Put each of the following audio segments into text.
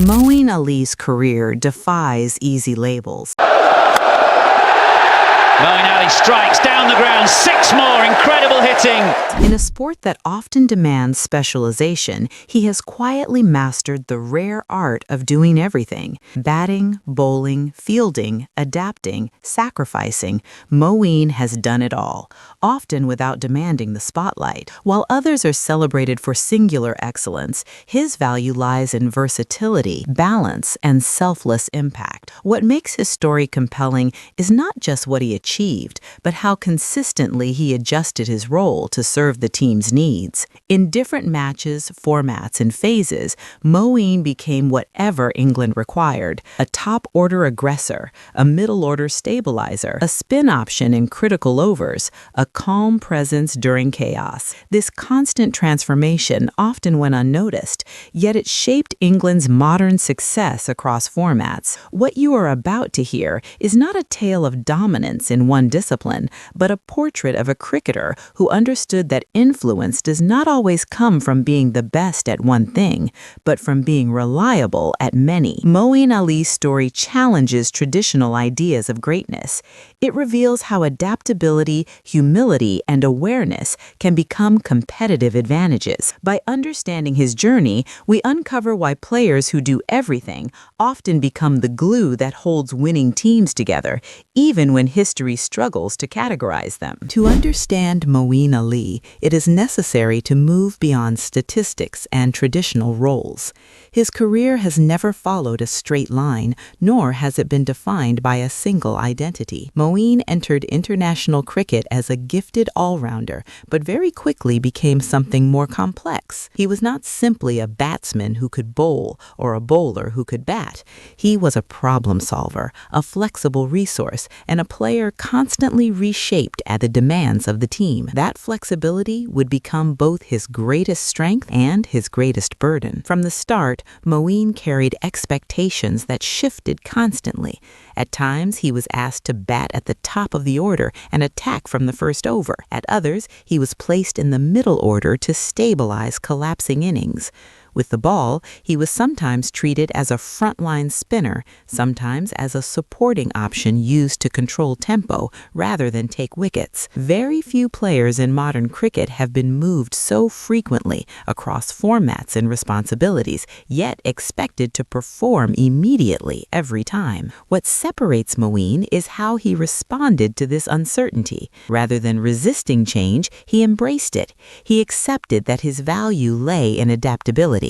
Moeen Ali's career defies easy labels. Moeen Ali strikes down the ground, 6 more, incredible hitting. In a sport that often demands specialization, he has quietly mastered the rare art of doing everything. Batting, bowling, fielding, adapting, sacrificing, Moeen has done it all, often without demanding the spotlight. While others are celebrated for singular excellence, his value lies in versatility, balance, and selfless impact. What makes his story compelling is not just what he achieved, but how consistently he adjusted his role to serve the team's needs. In different matches, formats, and phases, Moeen became whatever England required: a top-order aggressor, a middle-order stabilizer, a spin option in critical overs, a calm presence during chaos. This constant transformation often went unnoticed, yet it shaped England's modern success across formats. What you are about to hear is not a tale of dominance in one discipline, but a portrait of a cricketer who understood that influence does not always come from being the best at one thing, but from being reliable at many. Moeen Ali's story challenges traditional ideas of greatness. It reveals how adaptability, humility, and awareness can become competitive advantages. By understanding his journey, we uncover why players who do everything often become the glue that holds winning teams together, even when history struggles to categorize them. To understand Moeen Ali, it is necessary to move beyond statistics and traditional roles. His career has never followed a straight line, nor has it been defined by a single identity. Moeen entered international cricket as a gifted all-rounder, but very quickly became something more complex. He was not simply a batsman who could bowl or a bowler who could bat. He was a problem solver, a flexible resource, and a player constantly reshaped at the demands of the team. That flexibility would become both his greatest strength and his greatest burden. From the start, Moeen carried expectations that shifted constantly. At times, he was asked to bat at the top of the order and attack from the first over. At others, he was placed in the middle order to stabilize collapsing innings. With the ball, he was sometimes treated as a frontline spinner, sometimes as a supporting option used to control tempo rather than take wickets. Very few players in modern cricket have been moved so frequently across formats and responsibilities, yet expected to perform immediately every time. What separates Moeen is how he responded to this uncertainty. Rather than resisting change, he embraced it. He accepted that his value lay in adaptability.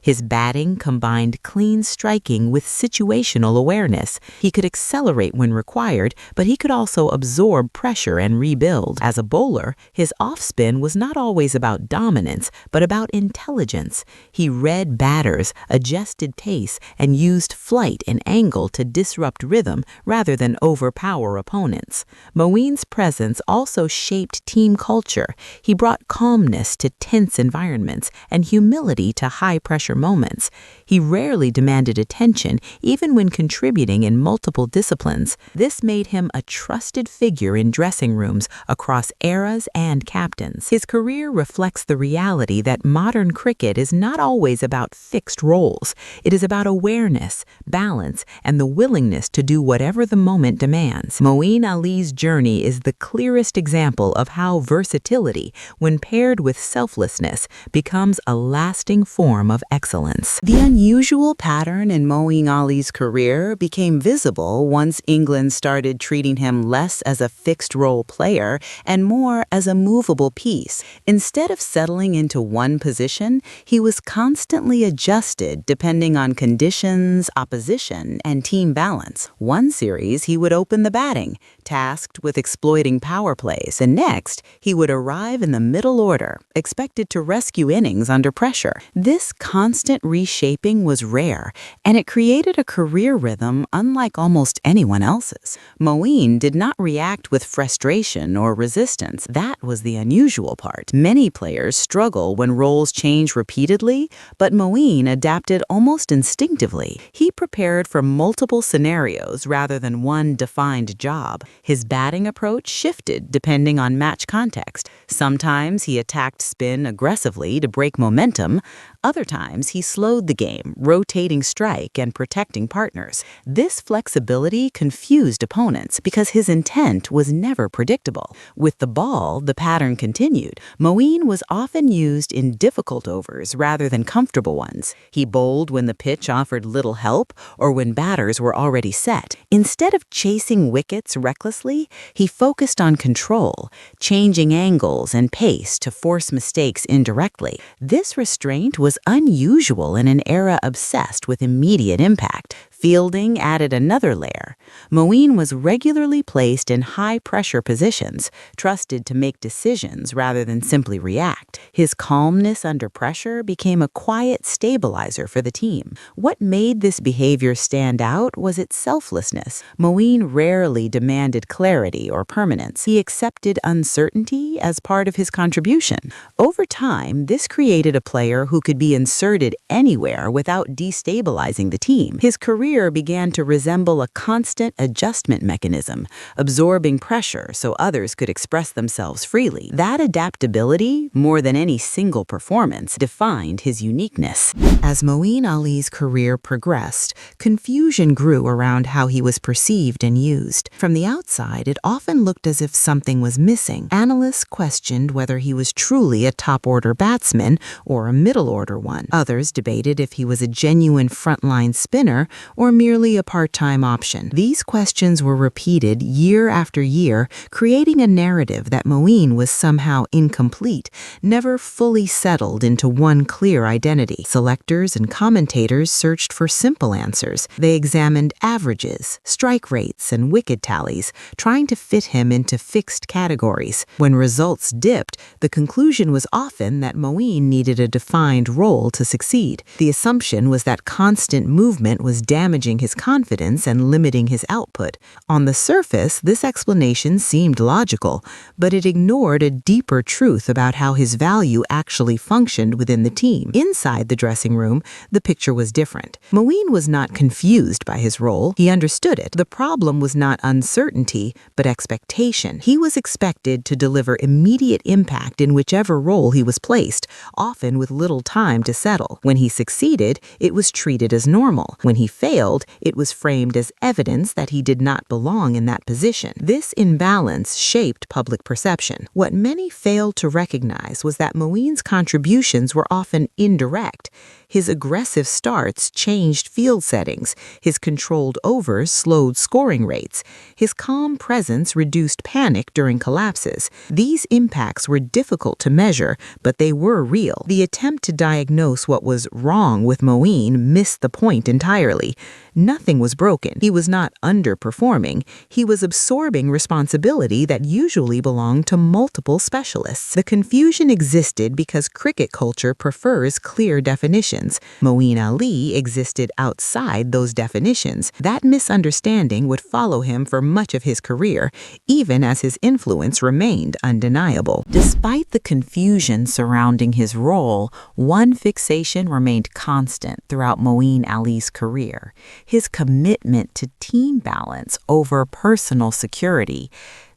His batting combined clean striking with situational awareness. He could accelerate when required, but he could also absorb pressure and rebuild. As a bowler, his off-spin was not always about dominance, but about intelligence. He read batters, adjusted pace, and used flight and angle to disrupt rhythm rather than overpower opponents. Moeen's presence also shaped team culture. He brought calmness to tense environments and humility to high-pressure moments. He rarely demanded attention, even when contributing in multiple disciplines. This made him a trusted figure in dressing rooms across eras and captains. His career reflects the reality that modern cricket is not always about fixed roles. It is about awareness, balance, and the willingness to do whatever the moment demands. Moeen Ali's journey is the clearest example of how versatility, when paired with selflessness, becomes a lasting form of excellence. The unusual pattern in Moeen Ali's career became visible once England started treating him less as a fixed-role player and more as a movable piece. Instead of settling into one position, he was constantly adjusted depending on conditions, opposition, and team balance. One series, he would open the batting, tasked with exploiting power plays, and next, he would arrive in the middle order, expected to rescue innings under pressure. This constant reshaping was rare, and it created a career rhythm unlike almost anyone else's. Moeen did not react with frustration or resistance. That was the unusual part. Many players struggle when roles change repeatedly, but Moeen adapted almost instinctively. He prepared for multiple scenarios rather than one defined job. His batting approach shifted depending on match context. Sometimes he attacked spin aggressively to break momentum. Other times, he slowed the game, rotating strike and protecting partners. This flexibility confused opponents because his intent was never predictable. With the ball, the pattern continued. Moeen was often used in difficult overs rather than comfortable ones. He bowled when the pitch offered little help or when batters were already set. Instead of chasing wickets recklessly, he focused on control, changing angles and pace to force mistakes indirectly. This restraint was unusual in an era obsessed with immediate impact. Fielding added another layer. Moeen was regularly placed in high-pressure positions, trusted to make decisions rather than simply react. His calmness under pressure became a quiet stabilizer for the team. What made this behavior stand out was its selflessness. Moeen rarely demanded clarity or permanence. He accepted uncertainty as part of his contribution. Over time, this created a player who could be inserted anywhere without destabilizing the team. His career began to resemble a constant adjustment mechanism, absorbing pressure so others could express themselves freely. That adaptability, more than any single performance, defined his uniqueness. As Moeen Ali's career progressed, confusion grew around how he was perceived and used. From the outside, it often looked as if something was missing. Analysts questioned whether he was truly a top-order batsman or a middle-order one. Others debated if he was a genuine frontline spinner or merely a part-time option. These questions were repeated year after year, creating a narrative that Moeen was somehow incomplete, never fully settled into one clear identity. Selectors and commentators searched for simple answers. They examined averages, strike rates, and wicket tallies, trying to fit him into fixed categories. When results dipped, the conclusion was often that Moeen needed a defined role to succeed. The assumption was that constant movement was damaging his confidence and limiting his output. On the surface, this explanation seemed logical, but it ignored a deeper truth about how his value actually functioned within the team. Inside the dressing room, the picture was different. Moeen was not confused by his role. He understood it. The problem was not uncertainty, but expectation. He was expected to deliver immediate impact in whichever role he was placed, often with little time to settle. When he succeeded, it was treated as normal. When he failed, it was framed as evidence that he did not belong in that position. This imbalance shaped public perception. What many failed to recognize was that Moeen's contributions were often indirect. His aggressive starts changed field settings. His controlled overs slowed scoring rates. His calm presence reduced panic during collapses. These impacts were difficult to measure, but they were real. The attempt to diagnose what was wrong with Moeen missed the point entirely. Nothing was broken. He was not underperforming. He was absorbing responsibility that usually belonged to multiple specialists. The confusion existed because cricket culture prefers clear definitions. Moeen Ali existed outside those definitions. That misunderstanding would follow him for much of his career, even as his influence remained undeniable. Despite the confusion surrounding his role, one fixation remained constant throughout Moeen Ali's career: his commitment to team balance over personal security.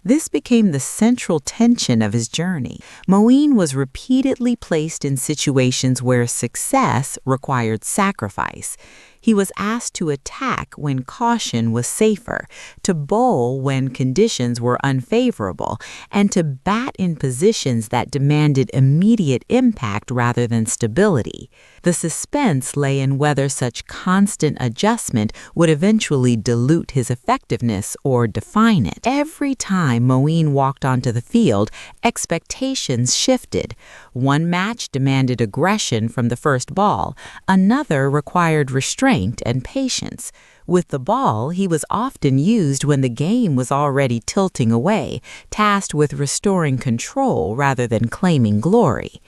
This became the central tension of his journey. Moeen was repeatedly placed in situations where success required sacrifice. He was asked to attack when caution was safer, to bowl when conditions were unfavorable, and to bat in positions that demanded immediate impact rather than stability. The suspense lay in whether such constant adjustment would eventually dilute his effectiveness or define it. Every time Moeen walked onto the field, expectations shifted. One match demanded aggression from the first ball, another required restraint and patience. With the ball, he was often used when the game was already tilting away, tasked with restoring control rather than claiming glory.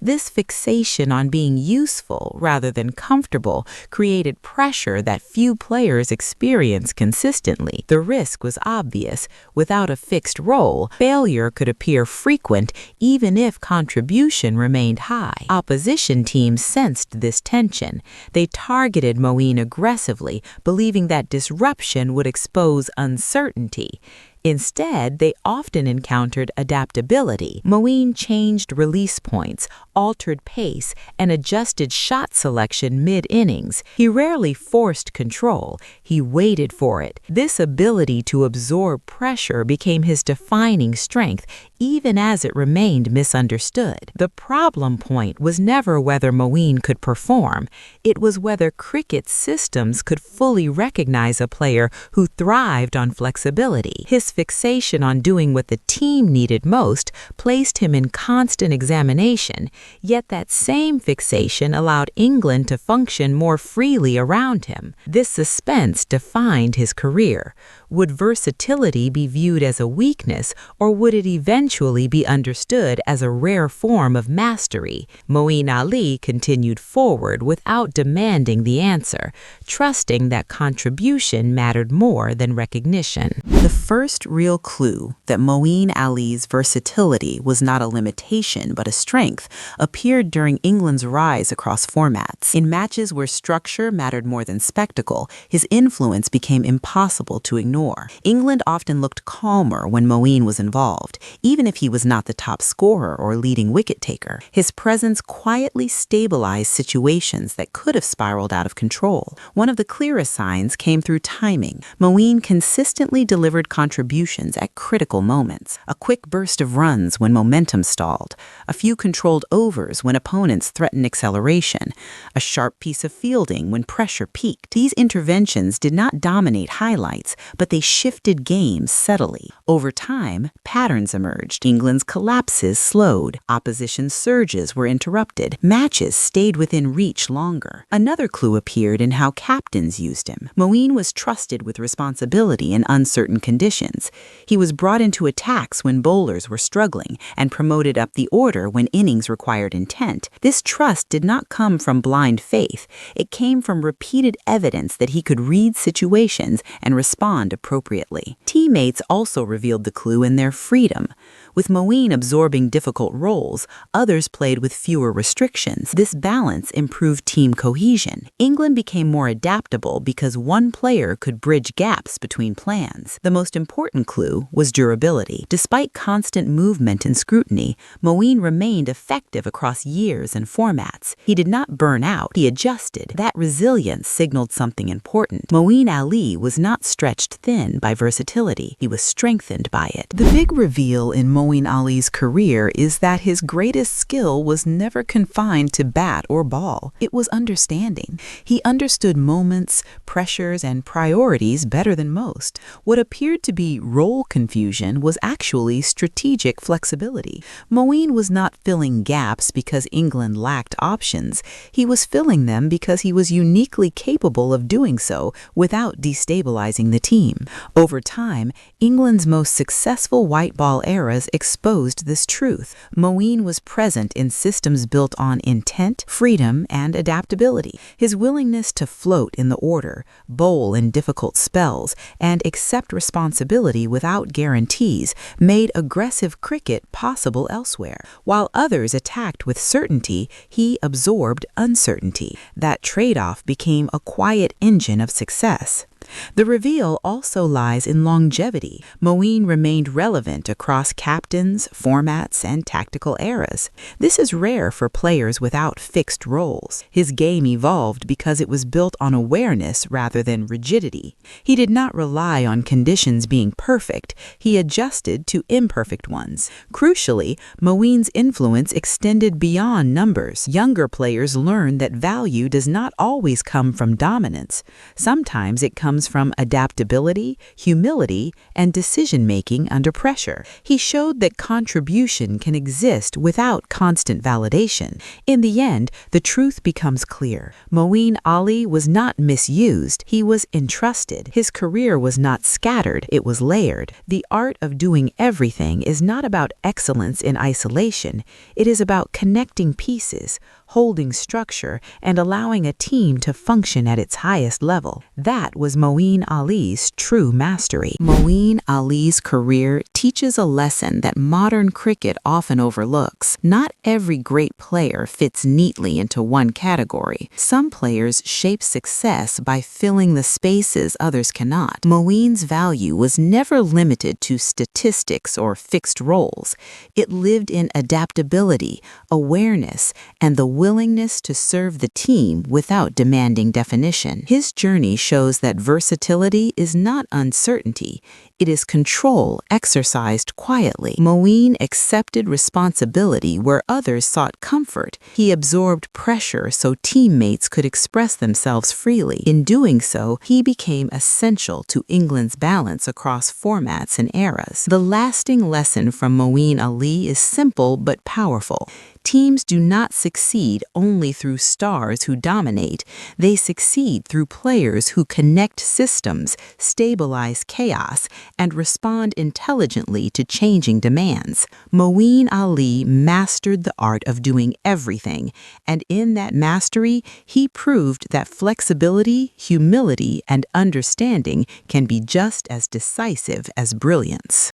This fixation on being useful rather than comfortable created pressure that few players experience consistently. The risk was obvious. Without a fixed role, failure could appear frequent even if contribution remained high. Opposition teams sensed this tension. They targeted Moeen aggressively, believing that disruption would expose uncertainty. Instead, they often encountered adaptability. Moeen changed release points, altered pace, and adjusted shot selection mid-innings. He rarely forced control. He waited for it. This ability to absorb pressure became his defining strength, even as it remained misunderstood. The problem point was never whether Moeen could perform. It was whether cricket systems could fully recognize a player who thrived on flexibility. His fixation on doing what the team needed most placed him in constant examination, yet that same fixation allowed England to function more freely around him. This suspense defined his career. Would versatility be viewed as a weakness, or would it eventually be understood as a rare form of mastery? Moeen Ali continued forward without demanding the answer, trusting that contribution mattered more than recognition. The first real clue that Moeen Ali's versatility was not a limitation but a strength appeared during England's rise across formats. In matches where structure mattered more than spectacle, his influence became impossible to ignore. England often looked calmer when Moeen was involved, even if he was not the top scorer or leading wicket-taker. His presence quietly stabilized situations that could have spiraled out of control. One of the clearest signs came through timing. Moeen consistently delivered contributions at critical moments. A quick burst of runs when momentum stalled, a few controlled overs when opponents threatened acceleration, a sharp piece of fielding when pressure peaked. These interventions did not dominate highlights, but they shifted games subtly. Over time, patterns emerged. England's collapses slowed. Opposition surges were interrupted. Matches stayed within reach longer. Another clue appeared in how captains used him. Moeen was trusted with responsibility in uncertain conditions. He was brought into attacks when bowlers were struggling and promoted up the order when innings required intent. This trust did not come from blind faith. It came from repeated evidence that he could read situations and respond appropriately. Teammates also revealed the clue in their freedom. With Moeen absorbing difficult roles, others played with fewer restrictions. This balance improved team cohesion. England became more adaptable because one player could bridge gaps between plans. The most important clue was durability. Despite constant movement and scrutiny, Moeen remained effective across years and formats. He did not burn out, he adjusted. That resilience signaled something important. Moeen Ali was not stretched thin by versatility, he was strengthened by it. The big reveal in Moeen Ali's career is that his greatest skill was never confined to bat or ball. It was understanding. He understood moments, pressures, and priorities better than most. What appeared to be role confusion was actually strategic flexibility. Moeen was not filling gaps because England lacked options. He was filling them because he was uniquely capable of doing so without destabilizing the team. Over time, England's most successful white ball eras exposed this truth. Moeen was present in systems built on intent, freedom, and adaptability. His willingness to float in the order, bowl in difficult spells, and accept responsibility without guarantees made aggressive cricket possible elsewhere. While others attacked with certainty, he absorbed uncertainty. That trade-off became a quiet engine of success. The reveal also lies in longevity. Moeen remained relevant across captains, formats, and tactical eras. This is rare for players without fixed roles. His game evolved because it was built on awareness rather than rigidity. He did not rely on conditions being perfect. He adjusted to imperfect ones. Crucially, Moeen's influence extended beyond numbers. Younger players learn that value does not always come from dominance. Sometimes it comes from adaptability, humility, and decision-making under pressure. He showed that contribution can exist without constant validation. In the end, the truth becomes clear. Moeen Ali was not misused, he was entrusted. His career was not scattered, it was layered. The art of doing everything is not about excellence in isolation. It is about connecting pieces, holding structure, and allowing a team to function at its highest level. That was Moeen Ali's true mastery. Moeen Ali's career teaches a lesson that modern cricket often overlooks. Not every great player fits neatly into one category. Some players shape success by filling the spaces others cannot. Moeen's value was never limited to statistics or fixed roles. It lived in adaptability, awareness, and the willingness to serve the team without demanding definition. His journey shows that versatility is not uncertainty. It is control exercised quietly. Moeen accepted responsibility where others sought comfort. He absorbed pressure so teammates could express themselves freely. In doing so, he became essential to England's balance across formats and eras. The lasting lesson from Moeen Ali is simple but powerful. Teams do not succeed only through stars who dominate. They succeed through players who connect systems, stabilize chaos, and respond intelligently to changing demands. Moeen Ali mastered the art of doing everything, and in that mastery, he proved that flexibility, humility, and understanding can be just as decisive as brilliance.